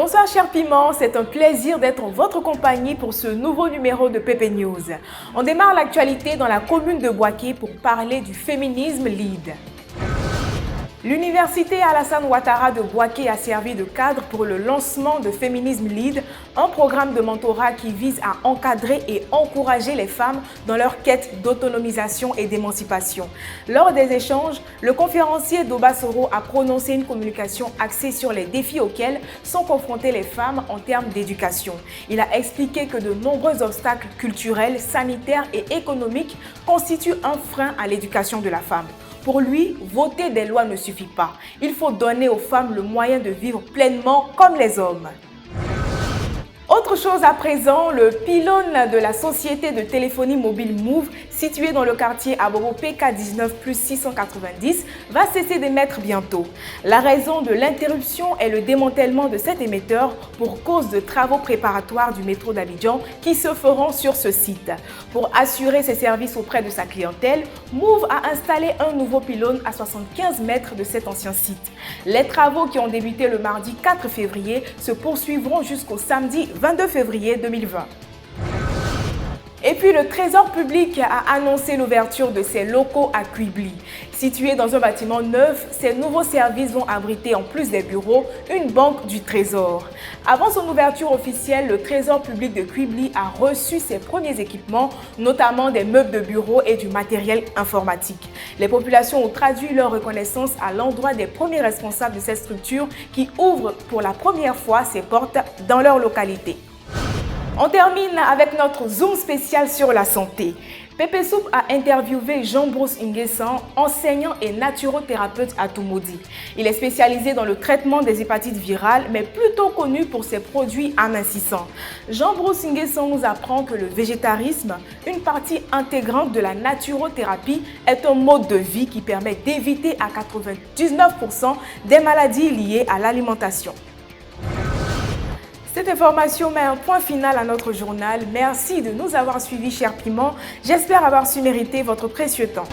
Bonsoir chers piments, c'est un plaisir d'être en votre compagnie pour ce nouveau numéro de Pépé News. On démarre l'actualité dans la commune de Bouaké pour parler du féminisme lead. L'université Alassane Ouattara de Bouaké a servi de cadre pour le lancement de Féminisme Lead, un programme de mentorat qui vise à encadrer et encourager les femmes dans leur quête d'autonomisation et d'émancipation. Lors des échanges, le conférencier Doba Soro a prononcé une communication axée sur les défis auxquels sont confrontées les femmes en termes d'éducation. Il a expliqué que de nombreux obstacles culturels, sanitaires et économiques constituent un frein à l'éducation de la femme. Pour lui, voter des lois ne suffit pas. Il faut donner aux femmes le moyen de vivre pleinement comme les hommes. Autre chose à présent, le pylône de la société de téléphonie mobile Move, situé dans le quartier Abobo PK19+690, va cesser d'émettre bientôt. La raison de l'interruption est le démantèlement de cet émetteur pour cause de travaux préparatoires du métro d'Abidjan qui se feront sur ce site. Pour assurer ses services auprès de sa clientèle, Move a installé un nouveau pylône à 75 mètres de cet ancien site. Les travaux qui ont débuté le mardi 4 février se poursuivront jusqu'au samedi 22 février 2020. Et puis le Trésor public a annoncé l'ouverture de ses locaux à Quibli. Situé dans un bâtiment neuf, ces nouveaux services vont abriter en plus des bureaux, une banque du Trésor. Avant son ouverture officielle, le Trésor public de Quibli a reçu ses premiers équipements, notamment des meubles de bureau et du matériel informatique. Les populations ont traduit leur reconnaissance à l'endroit des premiers responsables de cette structure qui ouvre pour la première fois ses portes dans leur localité. On termine avec notre zoom spécial sur la santé. Pépé Soup a interviewé Jean-Bruce Nguessan, enseignant et naturothérapeute à Toumoudi. Il est spécialisé dans le traitement des hépatites virales, mais plutôt connu pour ses produits amincissants. Jean-Bruce Nguessan nous apprend que le végétarisme, une partie intégrante de la naturothérapie, est un mode de vie qui permet d'éviter à 99% des maladies liées à l'alimentation. Cette information met un point final à notre journal. Merci de nous avoir suivis, chers piments. J'espère avoir su mériter votre précieux temps.